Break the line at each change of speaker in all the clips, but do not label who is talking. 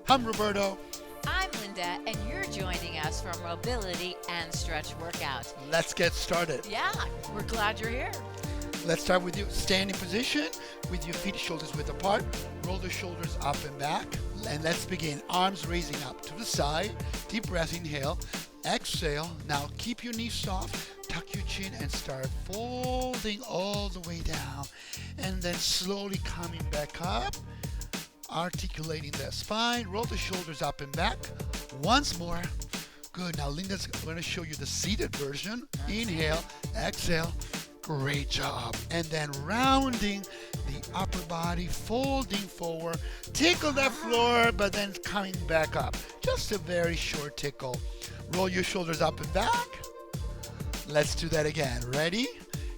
I'm Roberto.
I'm Linda, and you're joining us for a mobility and stretch workout.
Let's get started.
Yeah, we're glad you're here.
Let's start with you. Standing position with your feet shoulders width apart. Roll the shoulders up and back. And let's begin. Arms raising up to the side. Deep breath, inhale. Exhale. Now keep your knees soft. Tuck your chin and start folding all the way down. And then slowly coming back up. Articulating the spine. Roll the shoulders up and back. Once more. Good. Now Linda's going to show you the seated version. Inhale. Exhale. Great job. And then rounding the upper body, folding forward. Tickle that floor, but then coming back up. Just a very short tickle. Roll your shoulders up and back. Let's do that again. Ready?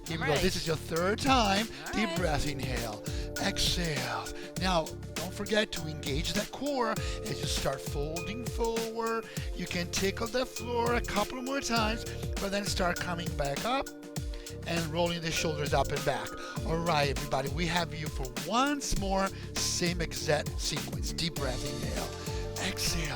Here we go. This is your third time. Deep breath. Inhale. Exhale. Now, don't forget to engage that core as you start folding forward. You can tickle the floor a couple more times, but then start coming back up and rolling the shoulders up and back. All right, everybody, we have you for once more, same exact sequence. Deep breath, inhale, exhale.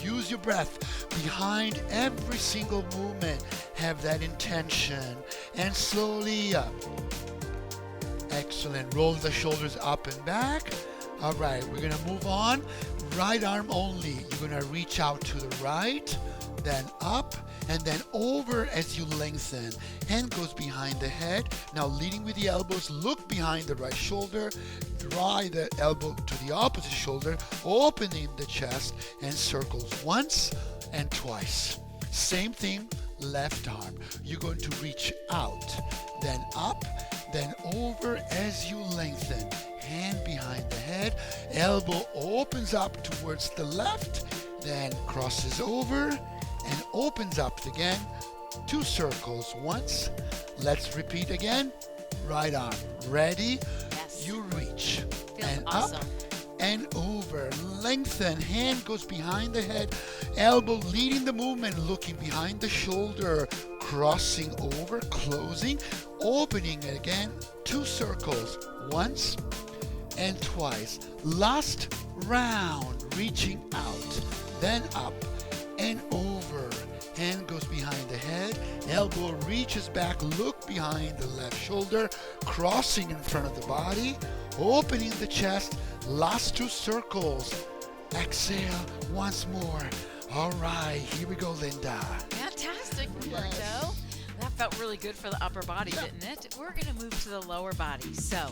Use your breath behind every single movement. Have that intention and slowly up. Excellent. Roll the shoulders up and back. All right, we're going to move on. Right arm only. You're going to reach out to the right, then up, and then over as you lengthen. Hand goes behind the head. Now leading with the elbows, look behind the right shoulder. Draw the elbow to the opposite shoulder, opening the chest, and circles once and twice. Same thing, left arm. You're going to reach out, then up, then over as you lengthen. Hand behind the head, elbow opens up towards the left, then crosses over and opens up again. 2 circles once. Let's repeat again. Right arm. Ready?
Yes.
You reach.
Feels
and
awesome.
Up and over. Lengthen. Hand goes behind the head. Elbow leading the movement, looking behind the shoulder. Crossing over, closing, opening again. 2 circles. Once and twice. Last round. Reaching out. Then up and over. Hand goes behind the head. Elbow reaches back. Look behind the left shoulder. Crossing in front of the body. Opening the chest. Last 2 circles. Exhale once more. All right, here we go, Linda.
Fantastic, Roberto. That felt really good for the upper body, didn't it? We're going to move to the lower body. So,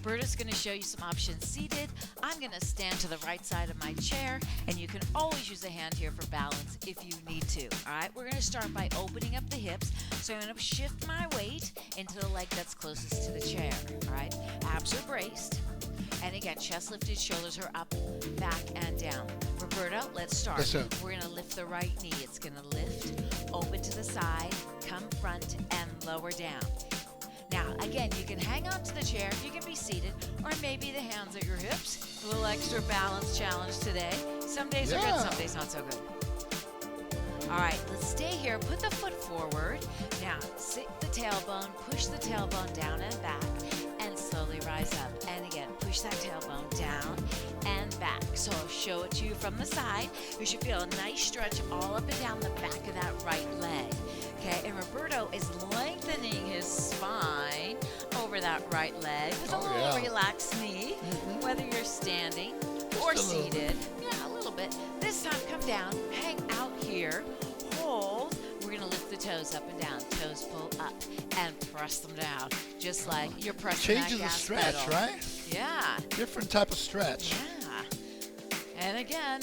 Berta's going to show you some options seated. I'm going to stand to the right side of my chair, and you can always use a hand here for balance if you need to. All right, we're going to start by opening up the hips. So I'm going to shift my weight into the leg that's closest to the chair. All right, abs are braced. And again, chest lifted, shoulders are up, back, and down. Roberto, let's start.
Yes, sir.
We're going to lift the right knee. It's going to lift, open to the side, come front, and lower down. Now, again, you can hang on to the chair, you can be seated, or maybe the hands at your hips. A little extra balance challenge today. Some days are good, some days not so good. All right, let's stay here. Put the foot forward. Now, sit the tailbone, push the tailbone down and back, and slowly rise up. And again, push that tailbone down and back. So I'll show it to you from the side. You should feel a nice stretch all up and down the back of that right leg. Okay, and Roberto is lengthening his spine over that right leg with a little relaxed knee, whether you're standing or seated. Yeah, a little bit. This time, come down, hang out here, hold. We're going to lift the toes up and down. Toes pull up and press them down, just like you're pressing
Changes
that
the
gas
stretch,
pedal.
right?
Yeah.
Different type of stretch.
Yeah. And again,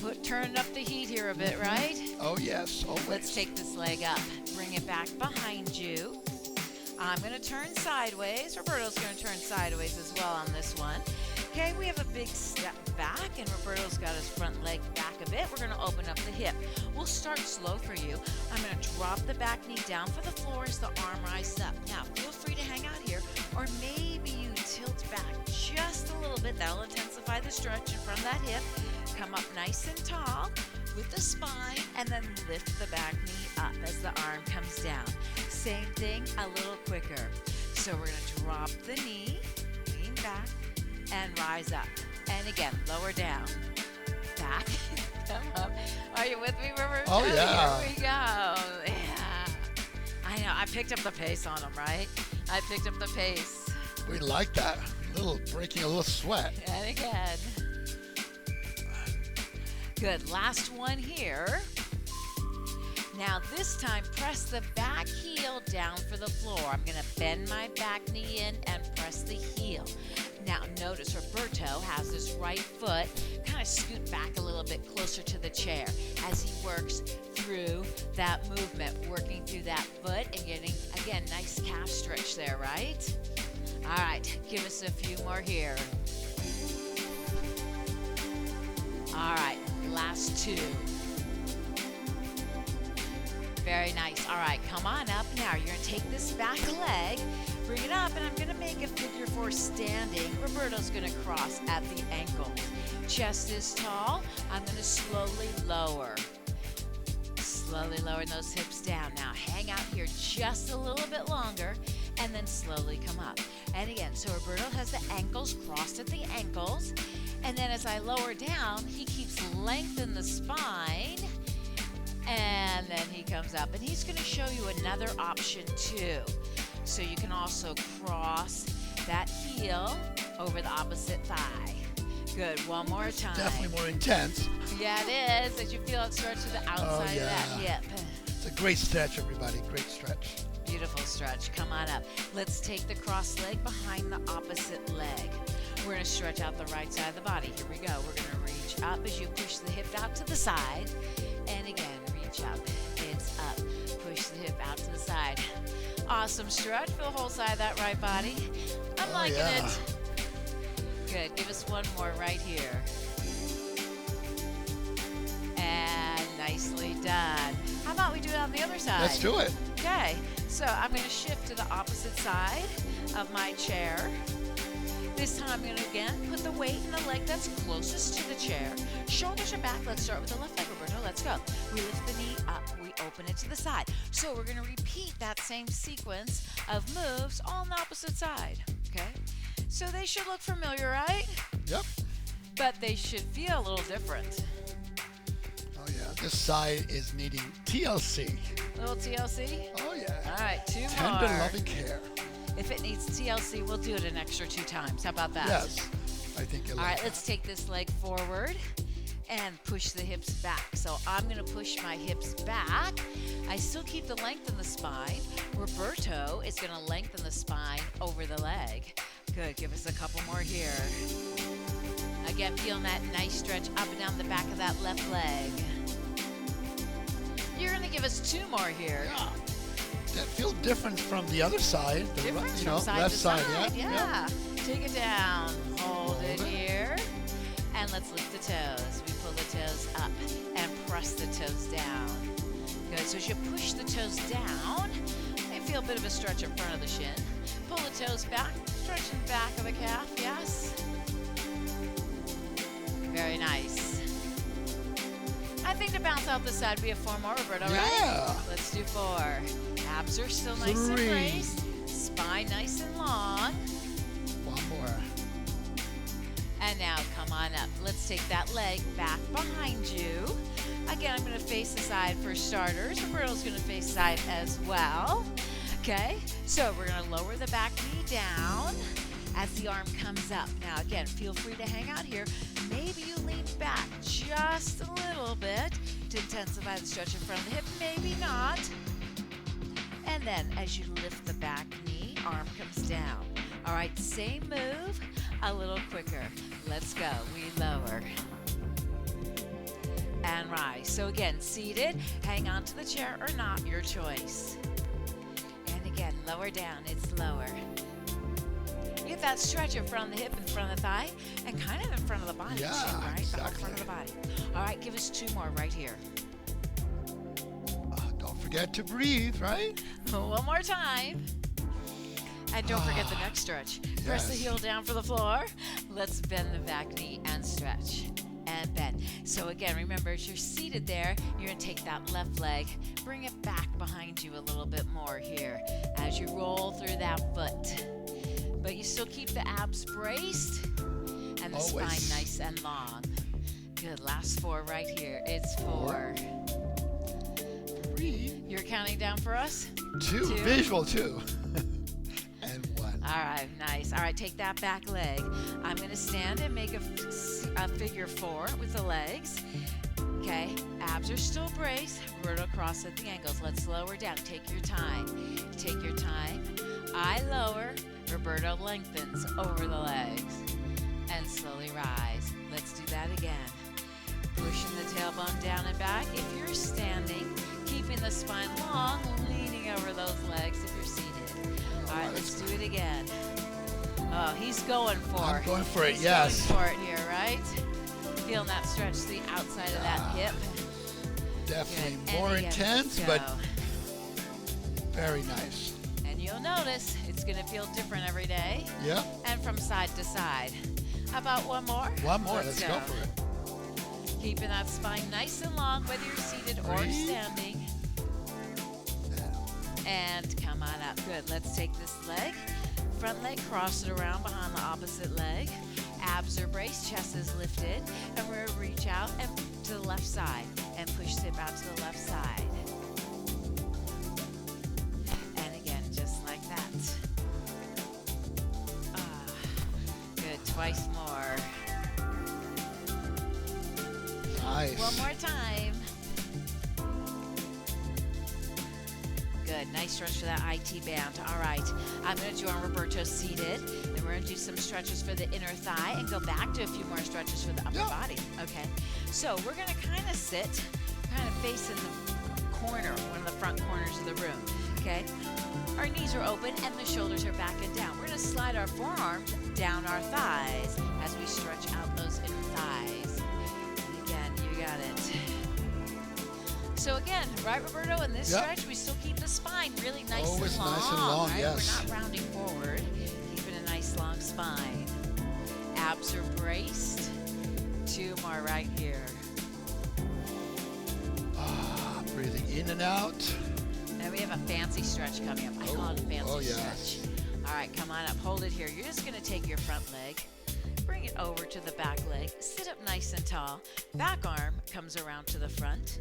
we're turning up the heat here a bit, right?
Oh, yes, always.
Let's take this leg up. Bring it back behind you. I'm going to turn sideways. Roberto's going to turn sideways as well on this one. Okay, we have a big step back, and Roberto's got his front leg back a bit. We're going to open up the hip. We'll start slow for you. I'm going to drop the back knee down for the floor as the arm rises up. Now, feel free to hang out here, or maybe you tilt back just a little bit. That'll intensify the stretch in front of that hip. Come up nice and tall with the spine, and then lift the back knee up as the arm comes down. Same thing, a little quicker. So we're going to drop the knee, lean back, and rise up. And again, lower down. Back. Come up. Are you with me, Roberto?
Oh, yeah.
Here we go. Yeah. I know. I picked up the pace on them, right? I picked up the pace.
We like that. Breaking a little sweat.
And again. Good. Last one here. Now this time, press the back heel down for the floor. I'm going to bend my back knee in and press the heel. Now notice Roberto has his right foot kind of scoot back a little bit closer to the chair as he works through that movement, working through that foot and getting, again, nice calf stretch there, right? All right, give us a few more here. All right, last two. Very nice. All right, come on up now. You're going to take this back leg, bring it up, and I'm going to make a figure four standing. Roberto's going to cross at the ankle. Chest is tall. I'm going to slowly lower. Slowly lowering those hips down. Now hang out here just a little bit longer, and then slowly come up. And again, so Roberto has the ankles crossed at the ankles, and then as I lower down, he keeps lengthening the spine. And then he comes up, and he's going to show you another option too. So you can also cross that heel over the opposite thigh. Good, one more time.
Definitely more intense.
Yeah, it is, as you feel it stretch to the outside of that hip.
It's a great stretch, everybody, great stretch.
Beautiful stretch, come on up. Let's take the cross leg behind the opposite leg. We're going to stretch out the right side of the body. Here we go. We're going to reach up as you push the hip out to the side. And again, reach up. It's up. Push the hip out to the side. Awesome stretch for the whole side of that right body. I'm liking it. Good. Give us one more right here. And nicely done. How about we do it on the other side?
Let's do it.
Okay. So I'm going to shift to the opposite side of my chair. This time I'm going to, again, put the weight in the leg that's closest to the chair. Shoulders are back. Let's start with the left leg, Roberto. Let's go. We lift the knee up. We open it to the side. So we're going to repeat that same sequence of moves all on the opposite side. Okay? So they should look familiar, right?
Yep.
But they should feel a little different.
Oh, yeah. This side is needing TLC.
A little TLC?
Oh, yeah.
All right, two more.
Tender, loving care.
If it needs TLC, we'll do it an extra 2 times. How about that?
Yes. I think you'll
All
like
right, let's take this leg forward and push the hips back. So I'm going to push my hips back. I still keep the length in the spine. Roberto is going to lengthen the spine over the leg. Good. Give us a couple more here. Again, feeling that nice stretch up and down the back of that left leg. You're going to give us 2 more here.
Yeah. That feels different from the other side. The
Different
you
from
know,
side
left
to
side.
side.
Yeah.
Take it down. Hold it
it.
here. And let's lift the toes. We pull the toes up and press the toes down. Good. So as you push the toes down, you feel a bit of a stretch in front of the shin. Pull the toes back. Stretch in the back of the calf. Yes. Very nice. I think to bounce out the side, we have 4 more, Roberto, right?
Yeah.
Let's do 4. Abs are still nice and
3.
braced. Spine nice and long.
1 more.
And now come on up. Let's take that leg back behind you. Again, I'm going to face the side for starters. Roberto's going to face side as well. Okay, so we're going to lower the back knee down as the arm comes up. Now again, feel free to hang out here. Maybe you lean back just a little bit to intensify the stretch in front of the hip. Maybe not. And then as you lift the back knee, arm comes down. All right, same move, a little quicker. Let's go. We lower. And rise. So again, seated, hang on to the chair or not, your choice. And again, lower down, it's lower. You get that stretch in front of the hip, in front of the thigh, and kind of in front of the body,
Yeah,
too, right? The whole
exactly.
front of the body. All right, give us 2 more right here.
Don't forget to breathe, right?
One more time. And don't forget the neck stretch. Press the
Yes.
heel down for the floor. Let's bend the back knee and stretch. And bend. So again, remember, as you're seated there, you're going to take that left leg, bring it back behind you a little bit more here as you roll through that foot. But you still keep the abs braced, and And the
Always.
spine nice and long. Good. Last 4 right here. It's 4.
3.
You're counting down for us?
2. Visual 2. And 1.
All right, nice. All right, take that back leg. I'm going to stand and make a figure 4 with the legs. Okay, abs are still braced. Roberto cross at the ankles. Let's lower down. Take your time. Take your time. I lower. Roberto lengthens over the legs. And slowly rise. Let's do that again. Pushing the tailbone down and back. If you're standing, keeping the spine long, leaning over those legs if you're seated. All right, let's do it again. Oh, he's going for it.
I'm going for it,
He's
yes.
going for it here, right? Feeling that stretch to the outside of that hip.
Definitely
Good.
more
And again,
intense,
let's
but
go.
very nice.
And you'll notice it's going to feel different every day.
Yep.
And from side to side. How about one more?
One more. Let's go for it.
Keeping that spine nice and long, whether you're seated or
Breathe.
standing. And come on up. Good. Let's take this leg. Front leg, cross it around behind the opposite leg. Abs are braced, chest is lifted. And we're going to reach out and to the left side and push hip out to the left side. And again, just like that. Good. Twice more.
Nice.
One more time. Good. Nice stretch for that IT band. All right. I'm going to join Roberto seated. Then we're going to do some stretches for the inner thigh and go back to a few more stretches for the upper body. Okay. So we're going to kind of sit, kind of facing the corner, one of the front corners of the room. Okay. Our knees are open and the shoulders are back and down. We're going to slide our forearms down our thighs as we stretch out those inner thighs. And again, you got it. So again, right, Roberto, in this stretch, we still keep the spine really nice
Always
and long.
nice and long,
right?
yes.
We're not rounding forward. Keeping a nice long spine. Abs are braced. 2 more right here.
Breathing in and out.
And we have a fancy stretch coming up. I call it a fancy
yes.
stretch. All right, come on up. Hold it here. You're just going to take your front leg, bring it over to the back leg, sit up nice and tall. Back arm comes around to the front.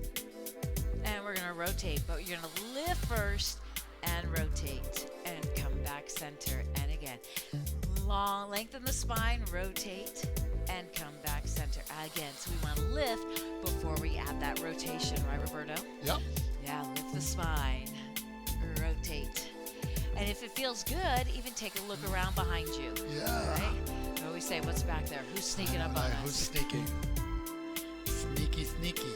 And we're going to rotate, but you're going to lift first and rotate and come back center. And again, long, lengthen the spine, rotate and come back center. Again, so we want to lift before we add that rotation, right, Roberto?
Yep.
Yeah, lift the spine, rotate. And if it feels good, even take a look around behind you.
Yeah.
Right? We always say, what's back there? Who's sneaking up on
Who's
us?
sneaking? Sneaky, sneaky.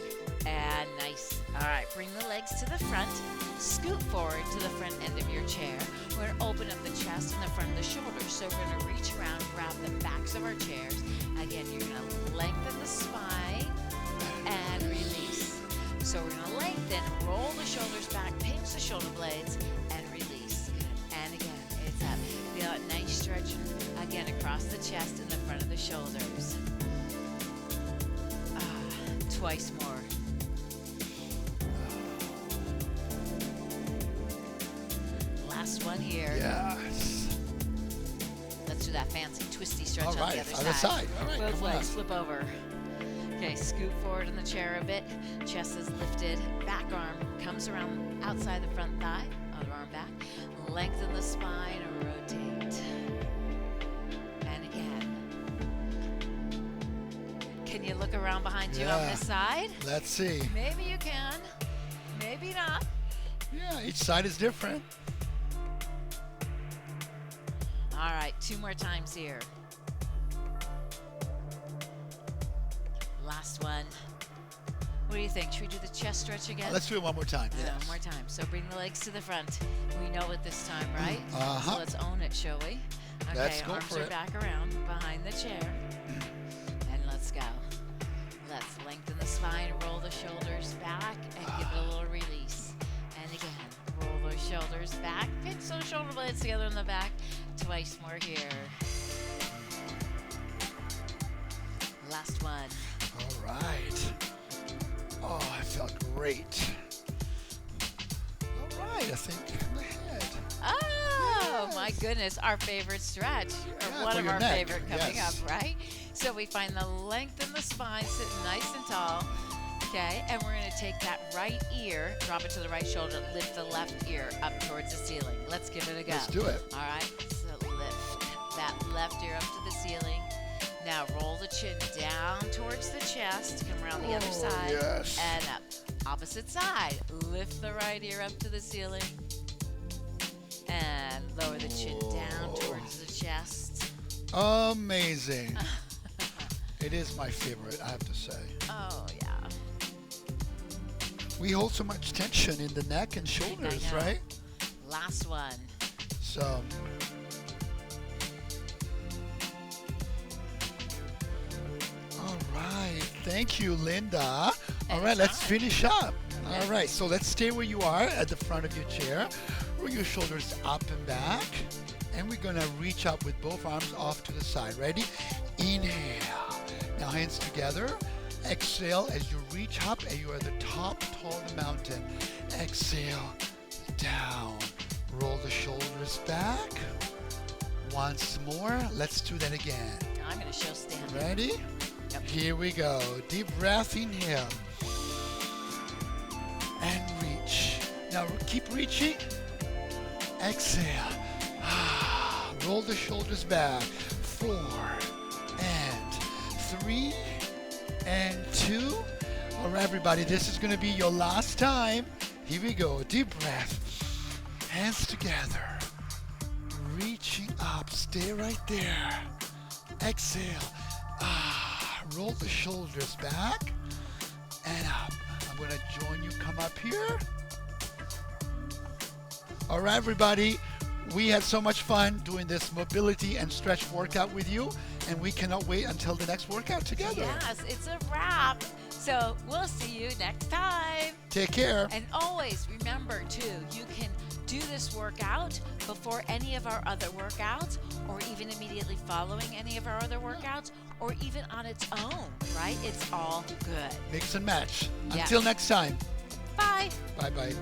And nice. All right, bring the legs to the front. Scoot forward to the front end of your chair. We're going to open up the chest and the front of the shoulders. So we're going to reach around, grab the backs of our chairs. Again, you're going to lengthen the spine and release. So we're going to lengthen, roll the shoulders back, pinch the shoulder blades, and release. Good. And again, it's up. Feel a nice stretch again across the chest and the front of the shoulders. Twice more. Last one here.
Yes.
Let's do that fancy twisty stretch
All
on
right,
the other
other side. All right,
Both
come on
legs
up.
flip over. Okay, scoot forward in the chair a bit. Chest is lifted. Back arm comes around outside the front thigh. Other arm back. Lengthen the spine. Rotate. And again. Can you look around behind you on
Yeah.
this side?
Let's see.
Maybe you can. Maybe not.
Yeah, each side is different.
All right, 2 more times here. Last one. What do you think? Should we do the chest stretch again?
Let's do it one more time.
Yeah,
Yes.
one more time. So bring the legs to the front. We know it this time, right?
Uh-huh.
So let's own it, shall we? Okay,
Let's go
arms
for
are
it.
back around behind the chair. And let's go. Let's lengthen the spine, roll the shoulders back, and give it a little release. And again, roll those shoulders back, pinch those shoulder blades together in the back. Twice more here. Last one.
All right. Oh, I felt great. All right, I think I'm ahead.
Oh, my goodness, our favorite stretch, or
Yeah,
one
for
of
your
our
neck,
favorite coming
yes.
up, right? So we find the length in the spine, sitting nice and tall. Okay, and we're going to take that right ear, drop it to the right shoulder, lift the left ear up towards the ceiling. Let's give it a go.
Let's do it.
All right, so lift that left ear up to the ceiling. Now roll the chin down towards the chest, come around the other side,
yes.
and up. Opposite side, lift the right ear up to the ceiling, and lower the chin down towards the chest.
Amazing. It is my favorite, I have to say.
Oh, yeah.
We hold so much tension in the neck and shoulders,
know.
right?
Last one.
So, all right. Thank you, Linda. All right, let's finish up. All right, so let's stay where you are at the front of your chair. Roll your shoulders up and back. And we're going to reach up with both arms off to the side. Ready? Inhale. Now hands together. Exhale as you reach up and you are at the top tall of the mountain. Exhale, down. Roll the shoulders back. Once more. Let's do that again.
I'm going to show standing.
Ready?
Yep.
Here we go. Deep breath, inhale. And reach. Now keep reaching. Exhale. Roll the shoulders back. 4 and 3 and 2. All right, everybody, this is going to be your last time. Here we go. Deep breath. Hands together. Reaching up. Stay right there. Exhale. Roll the shoulders back and up. I'm going to join you. Come up here. All right, everybody. We had so much fun doing this mobility and stretch workout with you, and we cannot wait until the next workout together.
Yes, it's a wrap. So we'll see you next time.
Take care.
And always remember, too, you can do this workout before any of our other workouts, or even immediately following any of our other workouts, or even on its own, right? It's all good.
Mix and match.
Yeah.
Until next time.
Bye.
Bye-bye.